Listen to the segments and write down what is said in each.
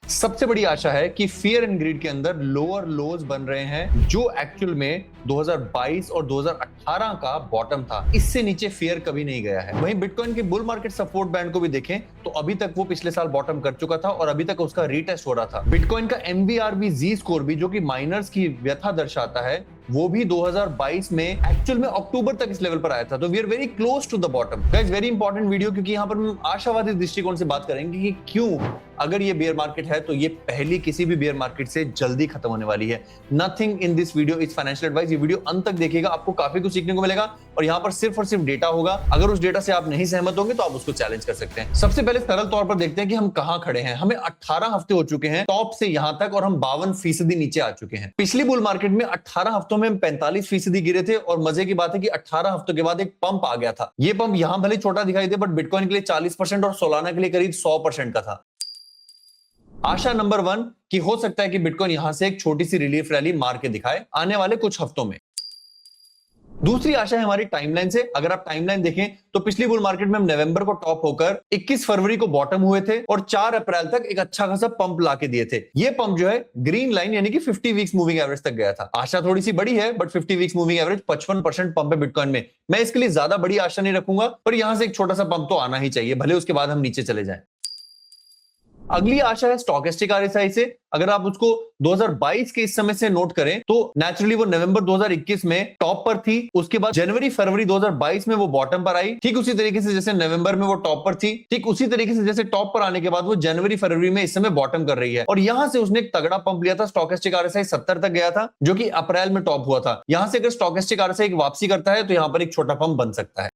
सबसे बड़ी आशा है कि फियर एंड ग्रीड के अंदर लोअर लोज बन रहे हैं जो एक्चुअल में 2022 और 2018 का बॉटम था। इससे नीचे फियर कभी नहीं गया है। वहीं बिटकॉइन के बुल मार्केट सपोर्ट बैंड को भी देखें तो अभी तक वो पिछले साल बॉटम कर चुका था और अभी तक उसका रीटेस्ट हो रहा था। बिटकॉइन का MVRV जी स्कोर भी, जो कि माइनर्स की व्यथा दर्शाता है, वो भी 2022 में एक्चुअल में अक्टूबर तक इस लेवल पर आया था। तो we are very close to the bottom. Guys, very important video, क्योंकि यहाँ पर हम आशावादी दृष्टिकोण से बात करेंगे कि क्यों अगर ये बेयर मार्केट है तो ये पहली किसी भी बेयर मार्केट से जल्दी खत्म होने वाली है। Nothing in this video is financial advice. ये वीडियो अंत तक देखिएगा, आपको काफी कुछ सीखने को मिलेगा और यहाँ पर सिर्फ और सिर्फ डेटा होगा। अगर उस डेटा से आप नहीं सहमत होंगे तो आप उसको चैलेंज कर सकते हैं। सबसे पहले सरल तौर पर देखते हैं कि हम कहां खड़े हैं। हमें 18 हफ्ते हो चुके हैं टॉप से यहां तक और हम 52% नीचे आ चुके हैं। पिछली बुल मार्केट में 18 हफ्तों में हम 45% गिरे थे और मजे की बात है कि 18 हफ्तों के बाद एक पंप आ गया था। ये पंप यहां भले छोटा दिखाई दे, बट बिटकॉइन के लिए 40% और सोलाना के लिए करीब 100% का था। आशा नंबर 1 कि हो सकता है कि बिटकॉइन यहां से एक छोटी सी रिलीफ रैली मार के दिखाए आने वाले कुछ हफ्तों में। दूसरी आशा है हमारी टाइमलाइन से। अगर आप टाइमलाइन देखें तो पिछली बुल मार्केट में हम नवंबर को टॉप होकर 21 फरवरी को बॉटम हुए थे और 4 अप्रैल तक एक अच्छा खासा पंप लाके दिए थे। ये पंप जो है ग्रीन लाइन यानी कि 50 वीक्स मूविंग एवरेज तक गया था। आशा थोड़ी सी बड़ी है, but 50 weeks moving average 55% pump है बिटकॉइन में। मैं इसके लिए ज्यादा बड़ी आशा नहीं रखूंगा, पर यहां से एक छोटा सा पंप तो आना ही चाहिए, भले उसके बाद हम नीचे चले जाएं। अगली आशा है स्टोकेस्टिक RSI से। अगर आप उसको 2022 के इस समय से नोट करें तो नेचुरली वो नवंबर 2021 में टॉप पर थी। उसके बाद जनवरी फरवरी 2022 में वो बॉटम पर आई। ठीक उसी तरीके से जैसे नवंबर में वो टॉप पर थी, ठीक उसी तरीके से जैसे टॉप पर आने के बाद वो जनवरी फरवरी में इस समय बॉटम कर रही है। और यहां से उसने एक तगड़ा पंप लिया था। स्टोकेस्टिक RSI 70 तक गया था, जो कि अप्रैल में टॉप हुआ था। यहां से अगर स्टोकेस्टिक RSI एक वापसी करता है तो यहां पर एक छोटा पंप बन सकता है।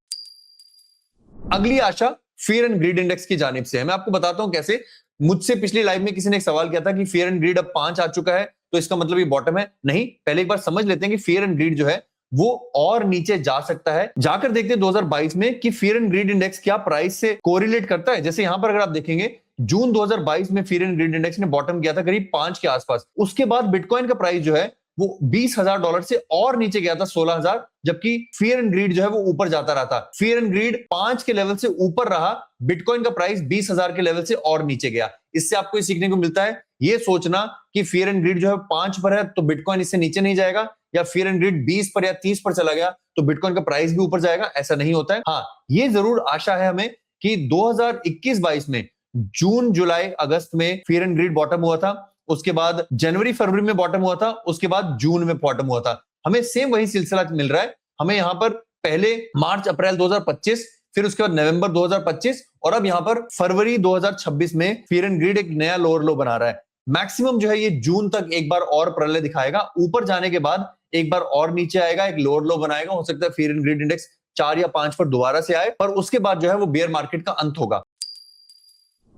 अगली आशा फियर एंड ग्रीड इंडेक्स की जानिब से है। मैं आपको बताता हूं कैसे। मुझसे पिछली लाइव में किसी ने एक सवाल किया था कि फियर एंड ग्रीड अब 5 आ चुका है तो इसका मतलब ये बॉटम है। नहीं, पहले एक बार समझ लेते हैं कि फियर एंड ग्रीड जो है वो और नीचे जा सकता है। जाकर देखते हैं 2022 में कि फियर एंड ग्रीड इंडेक्स क्या प्राइस से कोरिलेट करता है। जैसे यहां पर अगर आप देखेंगे जून 2022 में फियर एंड ग्रीड इंडेक्स ने बॉटम किया था करीब 5 के आसपास। उसके बाद बिटकॉइन का प्राइस जो है वो $20,000 से और नीचे गया था 16,000, जबकि फियर एंड ग्रीड जो है वो ऊपर जाता रहा था। फियर एंड ग्रीड 5 के लेवल से ऊपर रहा, बिटकॉइन का प्राइस 20,000 के लेवल से और नीचे गया। इससे आपको ये सीखने को मिलता है, ये सोचना कि फियर एंड ग्रीड जो है 5 पर है तो बिटकॉइन इससे नीचे नहीं जाएगा, या फियर एंड ग्रीड 20 पर या 30 पर चला गया तो बिटकॉइन का प्राइस भी ऊपर जाएगा, ऐसा नहीं होता है। हाँ, ये जरूर आशा है हमें कि 2021-22 में जून जुलाई अगस्त में फियर एंड ग्रीड बॉटम हुआ था, उसके बाद जनवरी फरवरी में बॉटम हुआ था, उसके बाद जून में बॉटम हुआ था। हमें सेम वही सिलसिला मिल रहा है। हमें यहां पर पहले मार्च अप्रैल 2025, फिर उसके बाद नवंबर 2025 और अब यहां पर फरवरी 2026 में फियर एंड ग्रीड एक नया लोअर लो बना रहा है। मैक्सिमम जो है ये जून तक एक बार और प्रलय दिखाएगा। ऊपर जाने के बाद एक बार और नीचे आएगा, एक लोअर लो बनाएगा। हो सकता है फियर एंड ग्रीड इंडेक्स 4 या 5 पर दोबारा से आए, पर उसके बाद जो है वो बेयर मार्केट का अंत होगा।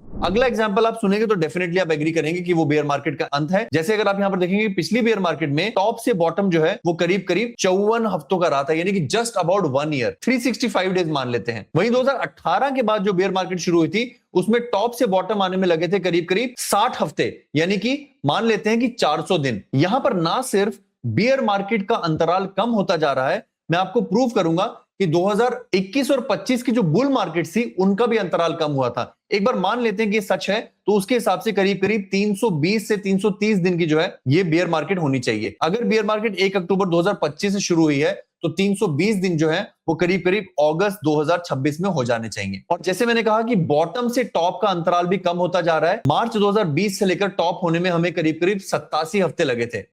अगला एग्जांपल आप सुनेंगे तो डेफिनेटली आप एग्री करेंगे कि वो बेयर मार्केट का अंत है। जैसे अगर आप यहां पर देखेंगे पिछली बेयर मार्केट में टॉप से बॉटम जो है वो करीब करीब 54 हफ्तों का रहा था, यानी कि जस्ट अबाउट 1 ईयर, 365 डेज मान लेते हैं। वहीं 2018 के बाद जो बेयर मार्केट शुरू हुई थी उसमें टॉप से बॉटम आने में लगे थे करीब करीब 60 हफ्ते, यानी कि मान लेते हैं कि 400 दिन। यहां पर ना सिर्फ बेयर मार्केट का अंतराल कम होता जा रहा है, मैं आपको प्रूव करूंगा कि 2021 और 25 की जो बुल मार्केट थी उनका भी अंतराल कम हुआ था। एक बार मान लेते हैं कि ये सच है तो उसके हिसाब से करीब करीब 320 से 330 दिन की जो है ये बेयर मार्केट होनी चाहिए। अगर बेयर मार्केट 1 अक्टूबर 2025 से शुरू हुई है तो 320 दिन जो है वो करीब करीब अगस्त 2026 में हो जाने चाहिए। और जैसे मैंने कहा कि बॉटम से टॉप का अंतराल भी कम होता जा रहा है। मार्च 2020 से लेकर टॉप होने में हमें करीब करीब 87 हफ्ते लगे थे।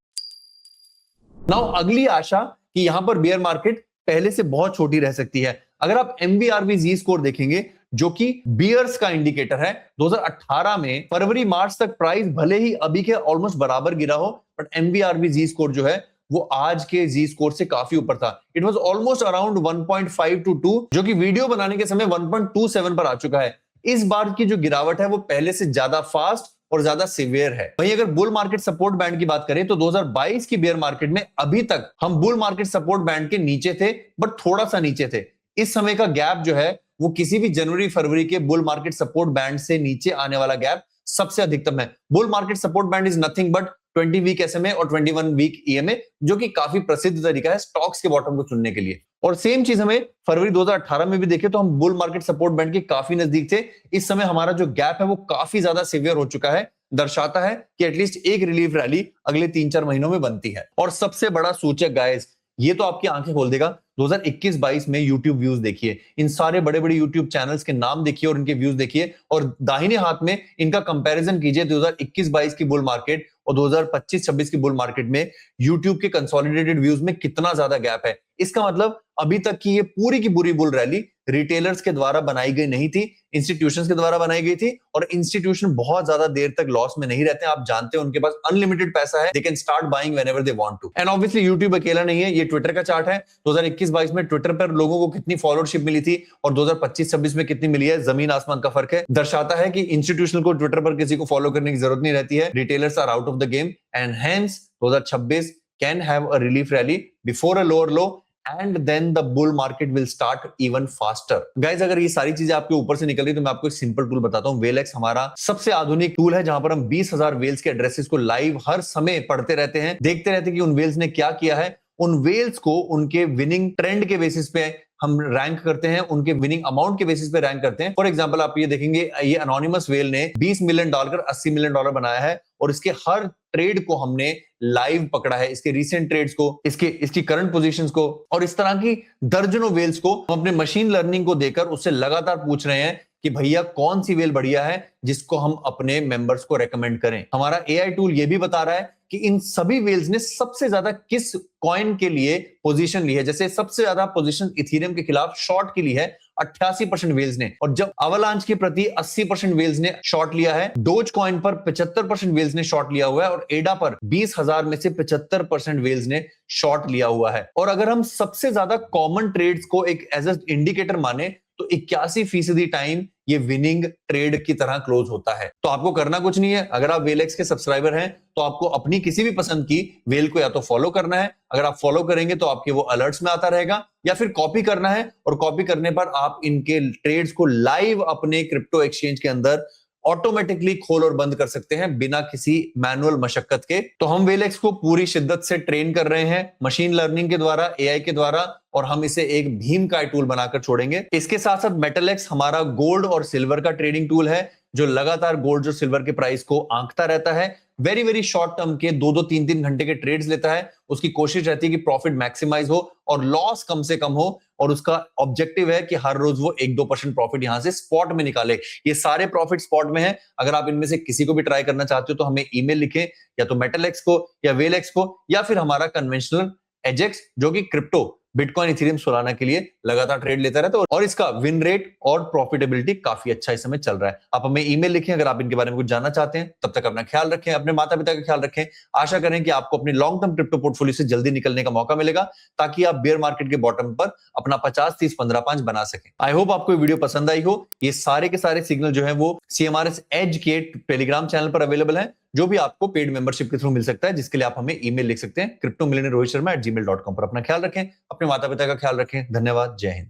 नाउ अगली आशा कि यहां पर बेयर मार्केट पहले से बहुत छोटी रह सकती है। अगर आप MVRV जी स्कोर देखेंगे, जो कि बियर्स का इंडिकेटर है, 2018 में फरवरी मार्च तक प्राइस भले ही अभी के ऑलमोस्ट बराबर गिरा हो, बट MVRV जी स्कोर जो है वो आज के जी स्कोर से काफी ऊपर था। It was almost around 1.5 to 2, जो कि वीडियो बनाने के समय 1.27 पर आ चुका है। इस बार की जो गिरावट है वो पहले से ज्यादा फास्ट और ज्यादा सीवियर है। वहीं अगर बुल मार्केट सपोर्ट बैंड की बात करें तो 2022 की बेयर मार्केट में अभी तक हम बुल मार्केट सपोर्ट बैंड के नीचे थे, बट थोड़ा सा नीचे थे। इस समय का गैप जो है वो किसी भी जनवरी फरवरी के बुल मार्केट सपोर्ट बैंड से नीचे आने वाला गैप सबसे अधिकतम है। Bull market support band is nothing but 20 week SMA और 21 वीक EMA, जो कि काफी प्रसिद्ध तरीका है स्टॉक्स के बॉटम को चुनने के लिए। और सेम चीज हमें फरवरी 2018 में भी देखे तो हम बुल मार्केट सपोर्ट बैंड के काफी नजदीक थे। इस समय हमारा जो गैप है वो काफी ज्यादा सीवियर हो चुका है। दर्शाता है कि एटलीस्ट एक रिलीफ रैली अगले 3-4 महीनों में बनती है। और सबसे बड़ा सूचक गाइस, ये तो आपकी आंखें खोल देगा, 2021-22 में YouTube व्यूज देखिए, इन सारे बड़े बड़े YouTube चैनल्स के नाम देखिए और इनके व्यूज देखिए, और दाहिने हाथ में इनका कंपैरिजन कीजिए 2021-22 की बुल मार्केट और 2025-26 की बुल मार्केट में YouTube के कंसोलिडेटेड व्यूज में कितना ज्यादा गैप है। इसका मतलब अभी तक की ये पूरी की पूरी बुल रैली रिटेलर्स के द्वारा बनाई गई नहीं थी, इंस्टीट्यूशंस के द्वारा बनाई गई थी, और इंस्टीट्यूशन बहुत ज्यादा देर तक लॉस में नहीं रहते हैं। आप जानते हैं उनके पास अनलिमिटेड पैसा है, they can start buying whenever they want to. And obviously YouTube अकेला नहीं है, ये ट्विटर का चार्ट है। 2021-22 में ट्विटर पर लोगों को कितनी फॉलोअरशिप मिली थी और 2025-26 में कितनी मिली है, जमीन आसमान का फर्क है। दर्शाता है कि इंस्टीट्यूशनल को ट्विटर पर किसी को फॉलो करने की जरूरत नहीं रहती है, retailers are out of the game, and hence 2026 can have a relief rally before a lower low, and then the bull market will start even faster. Guys, अगर ये सारी चीजें आपके ऊपर से निकल रही तो मैं आपको एक सिंपल टूल बताता हूँ। वेलेक्स हमारा सबसे आधुनिक टूल है, जहां पर हम 20,000 वेल्स के एड्रेसेस को लाइव हर समय पढ़ते रहते हैं, देखते रहते हैं कि उन वेल्स ने क्या किया है। उन वेल्स को उनके विनिंग ट्रेंड के बेसिस पे हम रैंक करते हैं, उनके विनिंग अमाउंट के बेसिस पे रैंक करते हैं। फॉर एग्जांपल आप ये देखेंगे, ये अनोनिमस वेल ने $20 मिलियन कर $80 मिलियन बनाया है, और इसके हर ट्रेड को हमने लाइव पकड़ा है, इसके रीसेंट ट्रेड्स को, इसकी करंट पोजीशंस को, और इस तरह की दर्जनों वेल्स को हम अपने मशीन लर्निंग को देकर उससे लगातार पूछ रहे हैं कि भैया कौन सी वेल बढ़िया है जिसको हम अपने मेंबर्स को रेकमेंड करें। हमारा एआई टूल ये भी बता रहा है कि इन सभी वेल्स ने सबसे ज्यादा किस कॉइन के लिए पोजीशन ली है। जैसे सबसे ज्यादा पोजीशन इथेरियम के खिलाफ शॉर्ट की ली है 88% वेल्स ने, और जब अवलांच के प्रति 80% वेल्स ने शॉर्ट लिया है। डोज कॉइन पर 75% वेल्स ने शॉर्ट लिया हुआ है, और एडा पर 20,000 में से 75% वेल्स ने शॉर्ट लिया हुआ है। और अगर हम सबसे ज्यादा कॉमन ट्रेड्स को एक एज ए इंडिकेटर माने तो 81% टाइम ये विनिंग ट्रेड की तरह क्लोज होता है। तो आपको करना कुछ नहीं है, अगर आप वेलेक्स के सब्सक्राइबर हैं तो आपको अपनी किसी भी पसंद की वेल को या तो फॉलो करना है, अगर आप फॉलो करेंगे तो आपके वो अलर्ट्स में आता रहेगा, या फिर कॉपी करना है, और कॉपी करने पर आप इनके ट्रेड्स को लाइव अपने क्रिप्टो एक्सचेंज के अंदर ऑटोमेटिकली खोल और बंद कर सकते हैं बिना किसी मैनुअल मशक्कत के। तो हम वेलेक्स को पूरी शिद्दत से ट्रेन कर रहे हैं मशीन लर्निंग के द्वारा, एआई के द्वारा, और हम इसे एक भीम का टूल बनाकर छोड़ेंगे। इसके साथ साथ मेटलेक्स हमारा गोल्ड और सिल्वर का ट्रेडिंग टूल है, जो लगातार गोल्ड और सिल्वर के प्राइस को आंकता रहता है। वेरी वेरी शॉर्ट टर्म के 2-2, 3-3 घंटे के ट्रेड्स लेता है। उसकी कोशिश रहती है कि प्रॉफिट मैक्सिमाइज हो और लॉस कम से कम हो, और उसका ऑब्जेक्टिव है कि हर रोज वो 1-2% प्रॉफिट यहां से स्पॉट में निकाले। ये सारे प्रॉफिट स्पॉट में है। अगर आप इनमें से किसी को भी ट्राई करना चाहते हो तो हमें ईमेल लिखें, या तो मेटलेक्स को या वेलेक्स को, या फिर हमारा कन्वेंशनल एजेक्स, जो कि क्रिप्टो बिटकॉइन इथेरियम सोलाना के लिए लगातार ट्रेड लेता रहता है, और इसका विन रेट और प्रॉफिटेबिलिटी काफी अच्छा इस समय चल रहा है। आप हमें ईमेल लिखें अगर आप इनके बारे में कुछ जानना चाहते हैं। तब तक अपना ख्याल रखें, अपने माता पिता का ख्याल रखें। आशा करें कि आपको अपने लॉन्ग टर्म क्रिप्टो पोर्टफोलियो से जल्दी निकलने का मौका मिलेगा, ताकि आप बेयर मार्केट के बॉटम पर अपना 50-30-15-5 बना सकें। आई होप आपको वीडियो पसंद आई हो। ये सारे के सारे सिग्नल जो है वो CMRS एज के टेलीग्राम चैनल पर अवेलेबल है, जो भी आपको पेड मेंबरशिप के थ्रू मिल सकता है, जिसके लिए आप हमें ईमेल लिख सकते हैं cryptomillionairerohitsharma@gmail.com पर। अपना ख्याल रखें, अपने माता पिता का ख्याल रखें। धन्यवाद, जय हिंद।